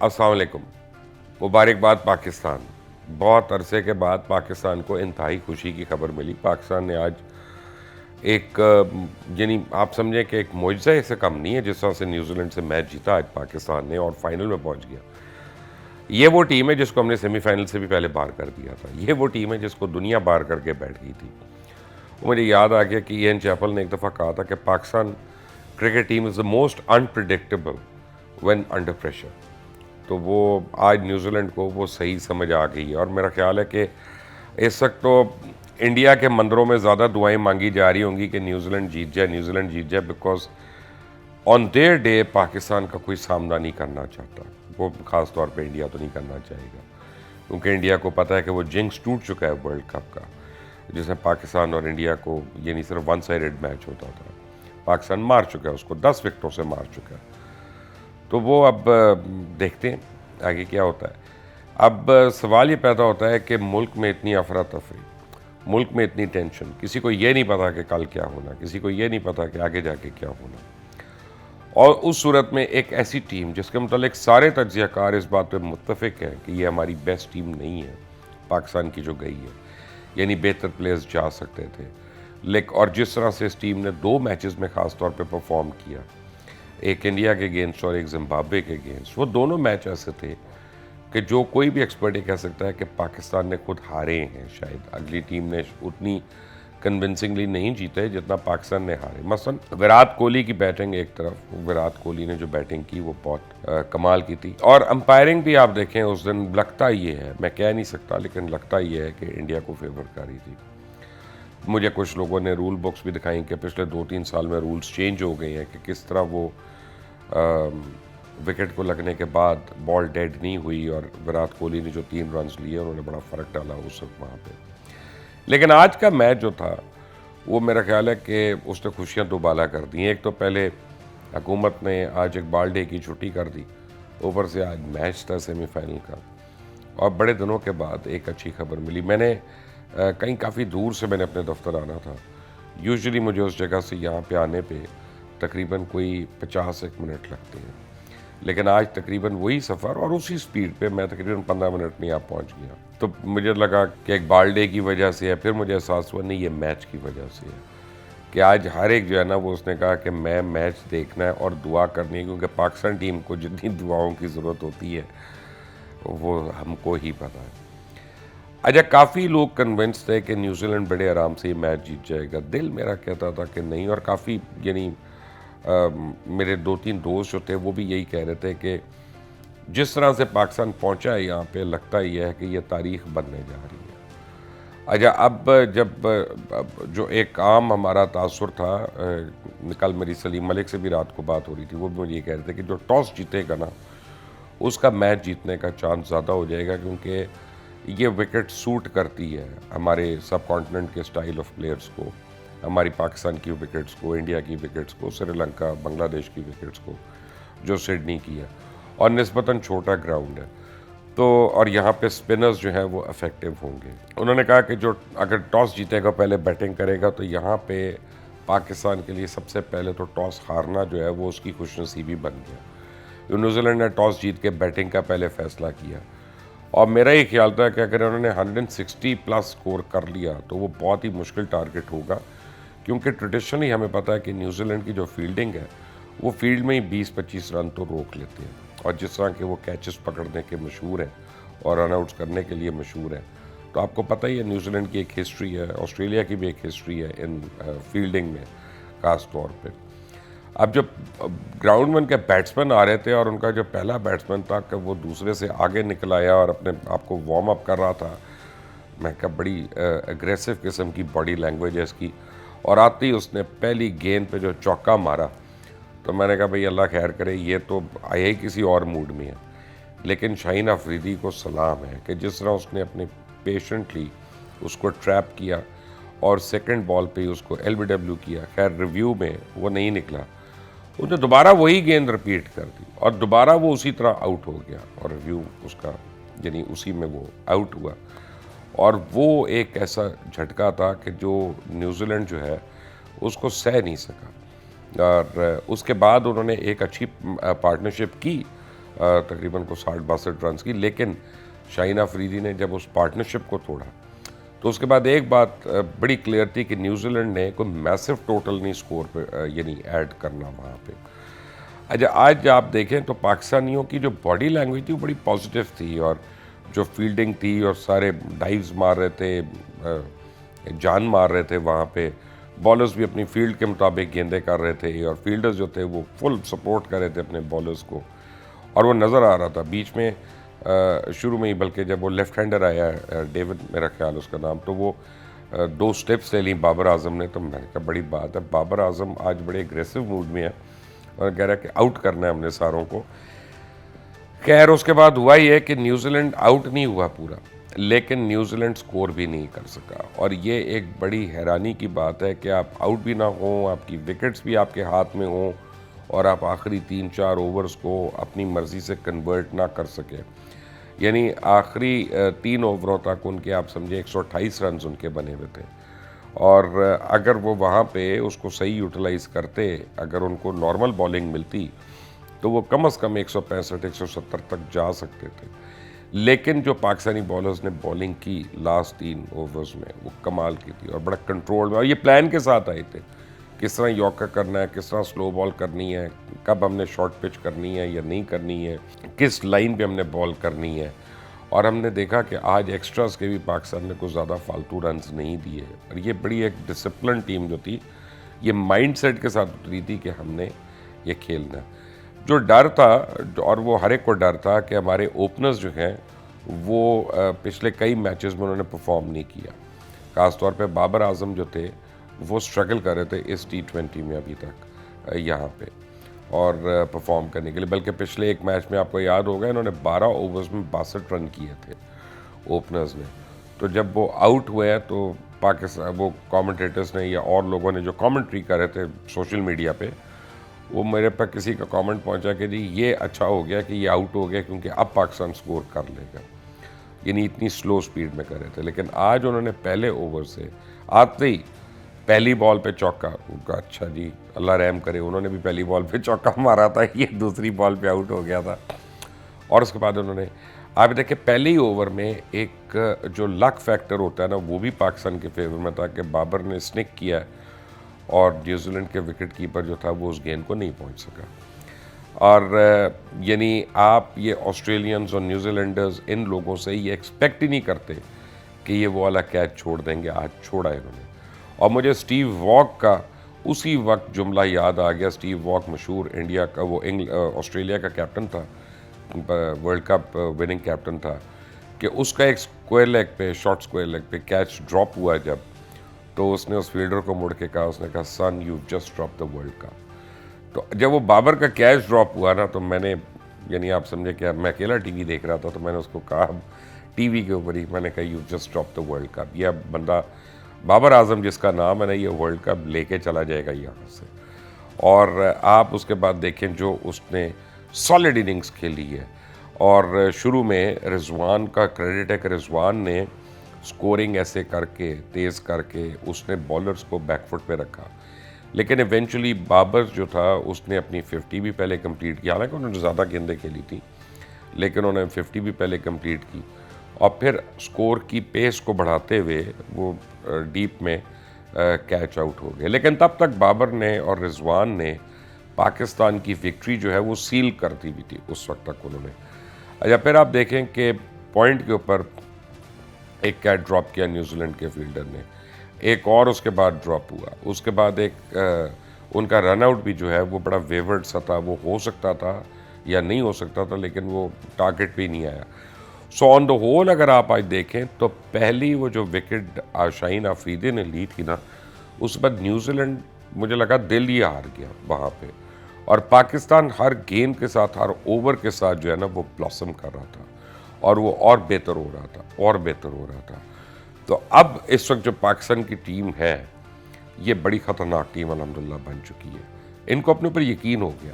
السلام علیکم. مبارکباد پاکستان. بہت عرصے کے بعد پاکستان کو انتہائی خوشی کی خبر ملی. پاکستان نے آج ایک یعنی آپ سمجھیں کہ ایک معجزہ سے کم نہیں ہے جس طرح سے نیوزی لینڈ سے میچ جیتا آج پاکستان نے اور فائنل میں پہنچ گیا. یہ وہ ٹیم ہے جس کو ہم نے سیمی فائنل سے بھی پہلے باہر کر دیا تھا. یہ وہ ٹیم ہے جس کو دنیا باہر کر کے بیٹھ گئی تھی. مجھے یاد آ گیا کہ این چیپل نے ایک دفعہ کہا تھا کہ Pakistan cricket team is the most unpredictable when under pressure. تو وہ آج نیوزی لینڈ کو وہ صحیح سمجھ آ گئی ہے. اور میرا خیال ہے کہ اس وقت تو انڈیا کے مندروں میں زیادہ دعائیں مانگی جا رہی ہوں گی کہ نیوزی لینڈ جیت جائے, نیوزی لینڈ جیت جائے, because on their day Pakistan کا کوئی سامنا نہیں کرنا چاہتا. وہ خاص طور پہ انڈیا تو نہیں کرنا چاہے گا, کیونکہ انڈیا کو پتہ ہے کہ وہ جنکس ٹوٹ چکا ہے ورلڈ کپ کا, جس میں پاکستان اور انڈیا کو یعنی صرف ون سائیڈڈ میچ ہوتا تھا. پاکستان مار چکا ہے اس کو, 10 وکٹوں سے مار چکا ہے. تو وہ اب دیکھتے ہیں آگے کیا ہوتا ہے. اب سوال یہ پیدا ہوتا ہے کہ ملک میں اتنی افراتفری, ملک میں اتنی ٹینشن, کسی کو یہ نہیں پتا کہ کل کیا ہونا, کسی کو یہ نہیں پتا کہ آگے جا کے کیا ہونا. اور اس صورت میں ایک ایسی ٹیم جس کے متعلق سارے تجزیہ کار اس بات پہ متفق ہیں کہ یہ ہماری بیسٹ ٹیم نہیں ہے پاکستان کی جو گئی ہے, یعنی بہتر پلیئرز جا سکتے تھے, لیکن اور جس طرح سے اس ٹیم نے 2 میچز میں خاص طور پہ پرفارم کیا, ایک انڈیا کے اگینسٹ اور ایک زمبابوے کے اگینسٹ, وہ دونوں میچ ایسے تھے کہ جو کوئی بھی ایکسپرٹ یہ کہہ سکتا ہے کہ پاکستان نے خود ہارے ہیں. شاید اگلی ٹیم نے اتنی کنونسنگلی نہیں جیتے جتنا پاکستان نے ہارے. مثلا وراٹ کوہلی کی بیٹنگ ایک طرف, وراٹ کوہلی نے جو بیٹنگ کی وہ بہت کمال کی تھی. اور امپائرنگ بھی آپ دیکھیں اس دن لگتا یہ ہے, میں کہہ نہیں سکتا لیکن لگتا یہ ہے کہ انڈیا کو فیور کر رہی تھی. مجھے کچھ لوگوں نے رول بکس بھی دکھائیں کہ پچھلے 2-3 سال میں رولز چینج ہو گئے ہیں کہ کس طرح وہ وکٹ کو لگنے کے بعد بال ڈیڈ نہیں ہوئی, اور وراٹ کوہلی نے جو 3 رنز لیے انہوں نے بڑا فرق ڈالا اس وقت وہاں پہ. لیکن آج کا میچ جو تھا وہ میرا خیال ہے کہ اس نے خوشیاں دوبالا کر دی. ایک تو پہلے حکومت نے آج اقبال ڈے کی چھٹی کر دی, اوپر سے آج میچ تھا سیمی فائنل کا, اور بڑے دنوں کے بعد ایک اچھی خبر ملی. میں نے کہیں کافی دور سے میں نے اپنے دفتر آنا تھا. یوزلی مجھے اس جگہ سے یہاں پہ آنے پہ تقریباً کوئی 50 منٹ لگتے ہیں, لیکن آج تقریباً وہی سفر اور اسی سپیڈ پہ میں تقریباً 15 منٹ میں یہاں پہنچ گیا. تو مجھے لگا کہ اقبال ڈے کی وجہ سے ہے, پھر مجھے احساس ہوا نہیں یہ میچ کی وجہ سے ہے کہ آج ہر ایک جو ہے نا وہ اس نے کہا کہ میں میچ دیکھنا ہے اور دعا کرنی ہے, کیونکہ پاکستان ٹیم کو جتنی دعاؤں کی ضرورت ہوتی ہے وہ ہم کو ہی پتہ ہے. اچھا, کافی لوگ کنونس تھے کہ نیوزی لینڈ بڑے آرام سے یہ میچ جیت جائے گا. دل میرا کہتا تھا کہ نہیں, اور کافی یعنی میرے 2-3 دوست جو تھے وہ بھی یہی کہہ رہے تھے کہ جس طرح سے پاکستان پہنچا ہے یہاں پہ لگتا یہ ہے کہ یہ تاریخ بننے جا رہی ہے. اچھا, اب جب جو ایک عام ہمارا تاثر تھا, کل میری سلیم ملک سے بھی رات کو بات ہو رہی تھی, وہ بھی مجھے یہ کہہ رہے تھے کہ جو ٹاس جیتے گا نا اس کا میچ جیتنے کا چانس زیادہ ہو جائے گا, کیونکہ یہ وکٹ سوٹ کرتی ہے ہمارے سب کانٹیننٹ کے سٹائل آف پلیئرز کو, ہماری پاکستان کی وکٹس کو, انڈیا کی وکٹس کو, سری لنکا بنگلہ دیش کی وکٹس کو, جو سڈنی کی ہے, اور نسبتاً چھوٹا گراؤنڈ ہے تو, اور یہاں پہ سپنرز جو ہیں وہ افیکٹو ہوں گے. انہوں نے کہا کہ جو اگر ٹاس جیتے گا پہلے بیٹنگ کرے گا تو یہاں پہ پاکستان کے لیے سب سے پہلے تو ٹاس ہارنا جو ہے وہ اس کی خوش نصیبی بن گیا. نیوزی لینڈ نے ٹاس جیت کے بیٹنگ کا پہلے فیصلہ کیا, اور میرا یہ خیال تھا کہ اگر انہوں نے 160 پلس سکور کر لیا تو وہ بہت ہی مشکل ٹارگٹ ہوگا, کیونکہ ٹریڈیشنلی ہمیں پتہ ہے کہ نیوزی لینڈ کی جو فیلڈنگ ہے وہ فیلڈ میں ہی 20-25 رن تو روک لیتے ہیں, اور جس طرح کہ وہ کیچز پکڑنے کے مشہور ہیں اور رن آؤٹس کرنے کے لیے مشہور ہیں. تو آپ کو پتہ ہی ہے نیوزی لینڈ کی ایک ہسٹری ہے, آسٹریلیا کی بھی ایک ہسٹری ہے ان فیلڈنگ میں خاص طور پہ. اب جب گراؤنڈ میں ان کے بیٹسمین آ رہے تھے اور ان کا جو پہلا بیٹسمین تھا کہ وہ دوسرے سے آگے نکل آیا اور اپنے آپ کو وارم اپ کر رہا تھا, میں کہا بڑی اگریسو قسم کی باڈی لینگویج ہے اس کی, اور آتے ہی اس نے پہلی گیند پہ جو چوکا مارا تو میں نے کہا بھئی اللہ خیر کرے, یہ تو آیا ہی کسی اور موڈ میں ہے. لیکن شاہین افریدی کو سلام ہے کہ جس طرح اس نے اپنے پیشنٹلی اس کو ٹریپ کیا اور سیکنڈ بال پہ ہی اس کو ایل بی ڈبلیو کیا. خیر ریویو میں وہ نہیں نکلا, اس نے دوبارہ وہی گیند رپیٹ کر دی اور دوبارہ وہ اسی طرح آؤٹ ہو گیا, اور ریویو اس کا یعنی اسی میں وہ آؤٹ ہوا. اور وہ ایک ایسا جھٹکا تھا کہ جو نیوزی لینڈ جو ہے اس کو سہ نہیں سکا, اور اس کے بعد انہوں نے ایک اچھی پارٹنرشپ کی تقریباً کو 60-62 رنز کی. لیکن شاہین آفریدی نے جب اس پارٹنرشپ کو توڑا تو اس کے بعد ایک بات بڑی کلیئر تھی کہ نیوزی لینڈ نے کوئی میسو ٹوٹل نہیں سکور پہ یعنی ایڈ کرنا وہاں پہ. اچھا آج آپ دیکھیں تو پاکستانیوں کی جو باڈی لینگویج تھی وہ بڑی پازیٹیو تھی, اور جو فیلڈنگ تھی اور سارے ڈائیوز مار رہے تھے, جان مار رہے تھے وہاں پہ. بالرز بھی اپنی فیلڈ کے مطابق گیندیں کر رہے تھے, اور فیلڈرز جو تھے وہ فل سپورٹ کر رہے تھے اپنے بالرز کو, اور وہ نظر آ رہا تھا. بیچ میں شروع میں ہی بلکہ جب وہ لیفٹ ہینڈر آیا ڈیوڈ میرا خیال اس کا نام, تو وہ 2 سٹیپس لے لیں بابر اعظم نے, تو میں نے کہا بڑی بات ہے. بابر اعظم آج بڑے اگریسو موڈ میں ہے اور کہہ رہا ہے کہ آؤٹ کرنا ہے ہم نے ساروں کو. خیر اس کے بعد ہوا ہی ہے کہ نیوزی لینڈ آؤٹ نہیں ہوا پورا, لیکن نیوزی لینڈ سکور بھی نہیں کر سکا. اور یہ ایک بڑی حیرانی کی بات ہے کہ آپ آؤٹ بھی نہ ہوں, آپ کی وکٹس بھی آپ کے ہاتھ میں ہوں, اور آپ آخری 3-4 اوورز کو اپنی مرضی سے کنورٹ نہ کر سکے. یعنی آخری 3 اووروں تک ان کے آپ سمجھے 128 رنز ان کے بنے ہوئے تھے, اور اگر وہ وہاں پہ اس کو صحیح یوٹیلائز کرتے, اگر ان کو نارمل بالنگ ملتی تو وہ کم از کم 165-170 تک جا سکتے تھے. لیکن جو پاکستانی بالرز نے بالنگ کی لاسٹ 3 اوورز میں وہ کمال کی تھی, اور بڑا کنٹرول میں, اور یہ پلان کے ساتھ آئے تھے کس طرح یارکر کرنا ہے, کس طرح سلو بال کرنی ہے, کب ہم نے شارٹ پچ کرنی ہے یا نہیں کرنی ہے, کس لائن پہ ہم نے بال کرنی ہے. اور ہم نے دیکھا کہ آج ایکسٹراز کے بھی پاکستان نے کچھ زیادہ فالتو رنز نہیں دیے, اور یہ بڑی ایک ڈسپلن ٹیم جو تھی یہ مائنڈ سیٹ کے ساتھ اتری تھی کہ ہم نے یہ کھیلنا ہے. جو ڈر تھا, اور وہ ہر ایک کو ڈر تھا کہ ہمارے اوپنرز جو ہیں وہ پچھلے کئی میچز میں انہوں نے پرفارم نہیں کیا. خاص طور پہ بابر اعظم جو تھے وہ سٹرگل کر رہے تھے اس T20 میں ابھی تک یہاں پہ اور پرفارم کرنے کے لیے. بلکہ پچھلے ایک میچ میں آپ کو یاد ہوگا انہوں نے 12 اوورز میں 62 رن کیے تھے اوپنرز نے. تو جب وہ آؤٹ ہوئے تو پاکستان وہ کامنٹیٹرز نے یا اور لوگوں نے جو کامنٹری کر رہے تھے سوشل میڈیا پہ, وہ میرے پاس کسی کا کامنٹ پہنچا کہ جی یہ اچھا ہو گیا کہ یہ آؤٹ ہو گیا کیونکہ اب پاکستان سکور کر لے گا. یعنی اتنی سلو سپیڈ میں کر رہے تھے. لیکن آج انہوں نے پہلے اوور سے آتے ہی پہلی بال پہ چوکا, ان کا اچھا جی اللہ رحم کرے, انہوں نے بھی پہلی بال پہ چوکا مارا تھا, یہ دوسری بال پہ آؤٹ ہو گیا تھا. اور اس کے بعد انہوں نے آپ دیکھیں پہلے ہی اوور میں ایک جو لک فیکٹر ہوتا ہے نا وہ بھی پاکستان کے فیور میں تھا کہ بابر نے سنک کیا اور نیوزی لینڈ کے وکٹ کیپر جو تھا وہ اس گیند کو نہیں پہنچ سکا. اور یعنی آپ یہ آسٹریلینز اور نیوزی لینڈرز ان لوگوں سے یہ ایکسپیکٹ ہی نہیں کرتے کہ یہ وہ والا کیچ چھوڑ دیں گے. آج چھوڑا انہوں نے. اور مجھے سٹیو واک کا اسی وقت جملہ یاد آ گیا. سٹیو واک مشہور انڈیا کا وہ آسٹریلیا کا کیپٹن تھا, ورلڈ کپ وننگ کیپٹن تھا, کہ اس کا ایک اسکوائر لیگ پہ شارٹ اسکوائر لیگ پہ کیچ ڈراپ ہوا جب, تو اس نے اس فیلڈر کو مڑ کے کہا, اس نے کہا son you just drop the world cup. تو جب وہ بابر کا کیچ ڈراپ ہوا نا تو میں نے یعنی آپ سمجھے کہ میں اکیلا ٹی وی دیکھ رہا تھا, تو میں نے اس کو کہا ٹی وی کے اوپر ہی, میں نے کہا you just drop the world cup. یہ بندہ بابر اعظم جس کا نام ہے نا یہ ورلڈ کپ لے کے چلا جائے گا یہاں سے. اور آپ اس کے بعد دیکھیں جو اس نے سالڈ اننگز کھیلی ہے. اور شروع میں رضوان کا کریڈٹ ہے کہ رضوان نے سکورنگ ایسے کر کے تیز کر کے اس نے بالرز کو بیک فٹ پہ رکھا. لیکن ایونچولی بابر جو تھا اس نے اپنی 50 بھی پہلے کمپلیٹ کی, حالانکہ انہوں نے زیادہ گیندیں کھیلی تھی لیکن انہوں نے 50 بھی پہلے کمپلیٹ کی, اور پھر سکور کی پیس کو بڑھاتے ہوئے وہ ڈیپ میں کیچ آؤٹ ہو گئے. لیکن تب تک بابر نے اور رضوان نے پاکستان کی وکٹری جو ہے وہ سیل کر دی بھی تھی اس وقت تک انہوں نے. اچھا پھر آپ دیکھیں کہ پوائنٹ کے اوپر ایک کیچ ڈراپ کیا نیوزی لینڈ کے فیلڈر نے, ایک اور اس کے بعد ڈراپ ہوا. اس کے بعد ایک ان کا رن آؤٹ بھی جو ہے وہ بڑا ویورڈ سا تھا, وہ ہو سکتا تھا یا نہیں ہو سکتا تھا لیکن وہ ٹارگٹ پہ نہیں آیا. سو آن دا ہول اگر آپ آج دیکھیں تو پہلی وہ جو وکٹ شاہین آفریدی نے لی تھی نا, اس بعد نیوزی لینڈ مجھے لگا دل ہی ہار گیا وہاں پہ, اور پاکستان ہر گیند کے ساتھ ہر اوور کے ساتھ جو ہے نا وہ بلاسم کر رہا تھا, اور وہ اور بہتر ہو رہا تھا اور بہتر ہو رہا تھا. تو اب اس وقت جو پاکستان کی ٹیم ہے یہ بڑی خطرناک ٹیم الحمدللہ بن چکی ہے. ان کو اپنے اوپر یقین ہو گیا,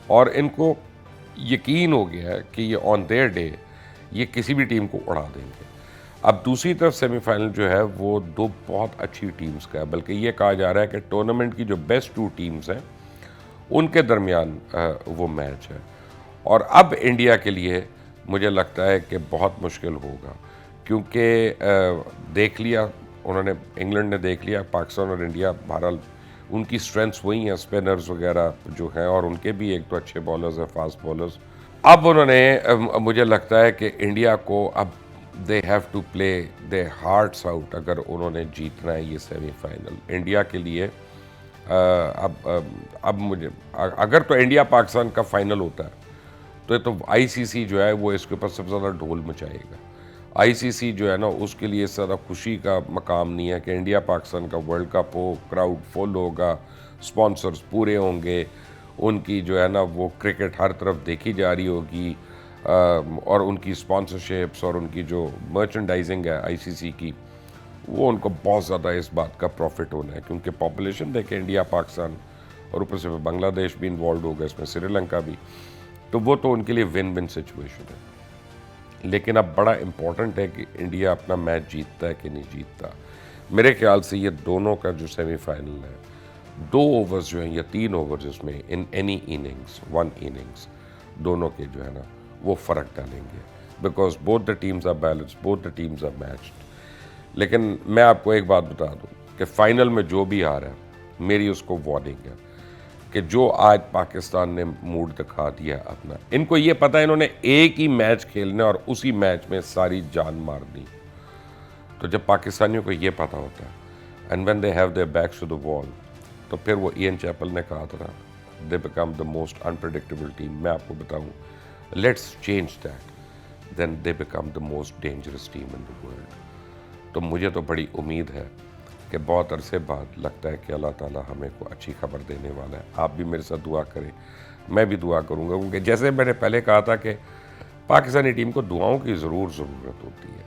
اور ان کو یقین ہو گیا ہے کہ یہ آن دیئر ڈے یہ کسی بھی ٹیم کو اڑا دیں گے. اب دوسری طرف سیمی فائنل جو ہے وہ 2 بہت اچھی ٹیمز کا ہے, بلکہ یہ کہا جا رہا ہے کہ ٹورنامنٹ کی جو بیسٹ 2 ٹیمز ہیں ان کے درمیان وہ میچ ہے. اور اب انڈیا کے لیے مجھے لگتا ہے کہ بہت مشکل ہوگا، کیونکہ دیکھ لیا انہوں نے، انگلینڈ نے دیکھ لیا، پاکستان اور انڈیا بہرحال ان کی سٹرینتھس وہی ہیں، اسپنرز وغیرہ جو ہیں، اور ان کے بھی ایک تو اچھے بالرز ہیں، فاسٹ بالرز. اب انہوں نے مجھے لگتا ہے کہ انڈیا کو اب they have to play their hearts out اگر انہوں نے جیتنا ہے یہ سیمی فائنل. انڈیا کے لیے اب مجھے اگر تو انڈیا پاکستان کا فائنل ہوتا ہے تو آئی سی سی جو ہے وہ اس کے اوپر سب سے زیادہ ڈھول مچائے گا. آئی سی سی جو ہے نا اس کے لیے زیادہ خوشی کا مقام نہیں ہے کہ انڈیا پاکستان کا ورلڈ کپ ہو، کراؤڈ فل ہوگا، سپانسرز پورے ہوں گے، ان کی جو ہے نا وہ کرکٹ ہر طرف دیکھی جا رہی ہوگی، اور ان کی سپانسرشپس اور ان کی جو مرچنڈائزنگ ہے آئی سی سی کی، وہ ان کو بہت زیادہ اس بات کا پروفٹ ہونا ہے، کیونکہ پاپولیشن دیکھیں انڈیا پاکستان، اور اوپر سے بنگلہ دیش بھی انوالوڈ ہوگا اس میں، سری لنکا بھی، تو وہ تو ان کے لیے ون ون سچویشن ہے. لیکن اب بڑا امپورٹنٹ ہے کہ انڈیا اپنا میچ جیتتا ہے کہ نہیں جیتتا. میرے خیال سے یہ دونوں کا جو سیمی فائنل ہے، 2 اوورز جو ہیں یا 3 اوورز اس میں ان اینی اننگز، 1 اننگز، دونوں کے جو ہے نا وہ فرق ڈالیں گے، because both the teams are balanced, both the teams are matched. لیکن میں آپ کو ایک بات بتا دوں کہ فائنل میں جو بھی آ رہا ہے میری اس کو وارننگ ہے کہ جو آج پاکستان نے موڈ دکھا دیا اپنا، ان کو یہ پتہ ہے انہوں نے ایک ہی میچ کھیلنا اور اسی میچ میں ساری جان مارنی. تو جب پاکستانیوں کو یہ پتہ ہوتا ہے and when they have their backs to the wall, تو پھر وہ ایئن چیپل نے کہا تھا they became the most unpredictable team. میں آپ کو بتاؤں let's change that, then they became the most dangerous team in the world. تو مجھے تو بڑی امید ہے کہ بہت عرصے بعد لگتا ہے کہ اللہ تعالیٰ ہمیں کو اچھی خبر دینے والا ہے. آپ بھی میرے ساتھ دعا کریں، میں بھی دعا کروں گا، کیونکہ جیسے میں نے پہلے کہا تھا کہ پاکستانی ٹیم کو دعاؤں کی ضرورت ہوتی ہے،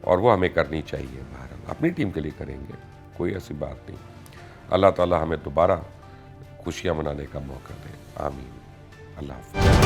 اور وہ ہمیں کرنی چاہیے. بہرحال اپنی ٹیم کے لیے کریں گے، کوئی ایسی بات نہیں. اللہ تعالیٰ ہمیں دوبارہ خوشیاں منانے کا موقع دے. آمین. اللہ حافظ.